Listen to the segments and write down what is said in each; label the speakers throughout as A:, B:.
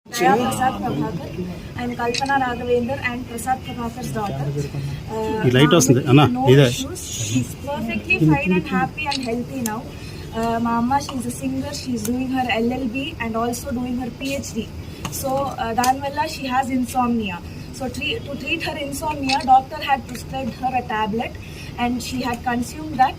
A: Jaya Prasad Prabhakar. I am Kalpana Raghavendra and Prasad Prabhakar's daughter. No issues. She's perfectly fine and happy and healthy now. My amma, she's a singer. She's doing her LLB and also doing her PhD. So, Danvalla, she has insomnia. So, to treat her insomnia, doctor had prescribed her a tablet and she had consumed that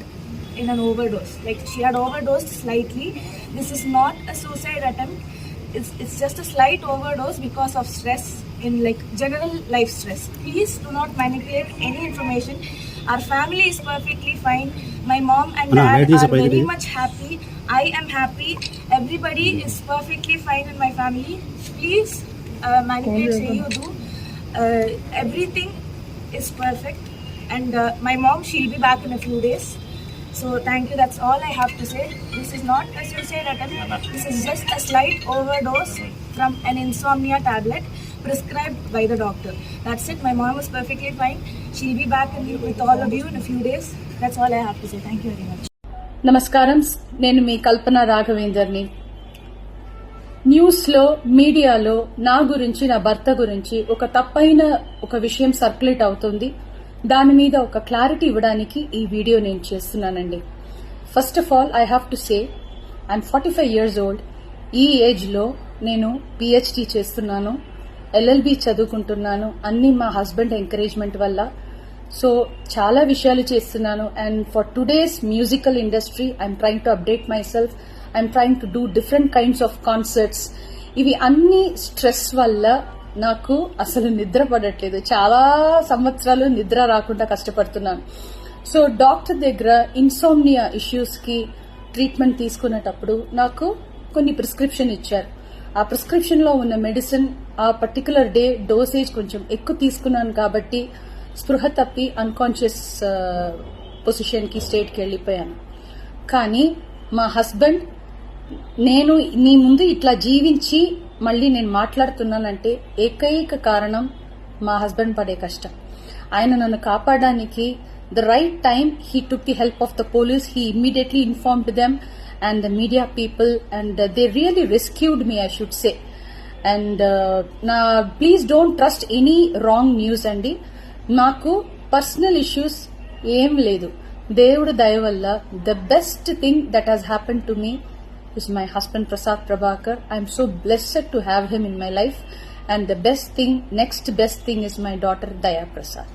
A: in an overdose. Like, she had overdosed slightly. This is not a suicide attempt. It's just a slight overdose because of stress in like general life stress. Please do not manipulate any information. Our family is perfectly fine. My mom and dad are very much happy. I am happy. Everybody is perfectly fine in my family. Please manipulate say you do. Everything is perfect. And my mom, she'll be back in a few days. So thank you, that's all I have to say. This is not a suicide attempt. This is just a slight overdose from an insomnia tablet prescribed by the doctor. That's it. My mom is perfectly fine. She'll be back with all of you in a few days. That's all I have to say. Thank you very much.
B: నమస్కారం, నేను మీ కల్పన రాఘవేందర్ని. న్యూస్లో మీడియాలో నా గురించి నా భర్త గురించి ఒక తప్పైన ఒక విషయం సర్క్యులేట్ అవుతుంది. దాని మీద ఒక క్లారిటీ ఇవ్వడానికి ఈ వీడియో నేను చేస్తున్నానండి. First of all I have to say I'm 45 years old. ఈ ఏజ్లో నేను పిహెచ్డి చేస్తున్నాను, ఎల్ఎల్బి చదువుకుంటున్నాను. అన్ని మా హస్బెండ్ ఎంకరేజ్మెంట్ వల్ల. సో చాలా విషయాలు చేస్తున్నాను. And for today's musical industry I'm trying to update my self. I'm trying to do different kinds of concerts. ఇవి అన్ని స్ట్రెస్ వల్ల నాకు అసలు నిద్ర పడట్లేదు. చాలా సంవత్సరాలు నిద్ర రాకుండా కష్టపడుతున్నాను. సో డాక్టర్ దగ్గర ఇన్సోమ్నియా ఇష్యూస్ కి ట్రీట్మెంట్ తీసుకునేటప్పుడు నాకు కొన్ని ప్రిస్క్రిప్షన్ ఇచ్చారు. ఆ ప్రిస్క్రిప్షన్ లో ఉన్న మెడిసిన్ ఆ పర్టికులర్ డే డోసేజ్ కొంచెం ఎక్కువ తీసుకున్నాను కాబట్టి స్పృహ తప్పి అన్కాన్షియస్ పొజిషన్ కి స్టేట్ కి వెళ్లిపోయాను. కానీ మా హస్బెండ్, నేను నీ ముందు ఇట్లా జీవించి మళ్ళీ నేను మాట్లాడుతున్నానంటే ఏకైక కారణం మా హస్బెండ్ పడే కష్టం. ఆయన నన్ను కాపాడడానికి the right time he took the help of the police. He immediately informed them and the media people and they really rescued me, I should say. And నా please don't trust any wrong news అండి. నాకు personal issues ఏం లేదు. దేవుడు దయ వల్ల the best thing that has happen to me is my husband Prasad Prabhakar. I am so blessed to have him in my life, and the next best thing is my daughter Daya Prasad.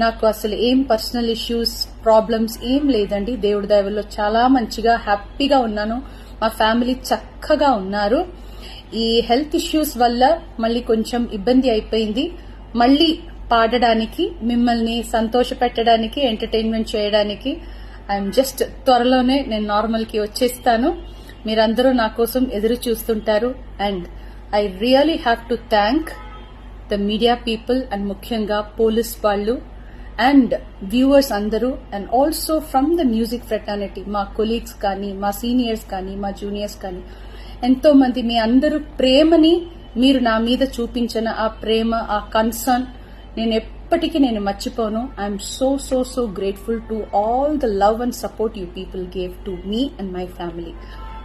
B: నాకు అసలు ఏం personal issues problems ఏం లేదండి. దేవుడి దయ వల్ల చాలా మంచిగా హ్యాపీగా ఉన్నాను. మా ఫ్యామిలీ చక్కగా ఉన్నారు. ఈ హెల్త్ ఇష్యూస్ వల్ల మళ్ళీ కొంచెం ఇబ్బంది అయిపోయింది. మళ్ళీ పాడడానికి, మిమ్మల్ని సంతోష పెట్టడానికి, ఎంటర్టైన్మెంట్ చేయడానికి ఐఎమ్ జస్ట్ త్వరలోనే నేను నార్మల్ కి వచ్చేస్తాను. మీరందరూ నా కోసం ఎదురు చూస్తుంటారు. And I really have to thank the media people and ముఖ్యంగా పోలీస్ వాళ్ళు అండ్ వ్యూవర్స్ అందరూ, and also from the music fraternity, మా కొలీగ్స్ కానీ, మా సీనియర్స్ కానీ, మా జూనియర్స్ కానీ, ఎంతో మంది మీ అందరూ ప్రేమని మీరు నా మీద చూపించిన ఆ ప్రేమ, ఆ కన్సర్న్ నేను ఎప్పటికీ నేను మర్చిపోను. I'm so so so grateful to all the love and support you people gave to me and my family.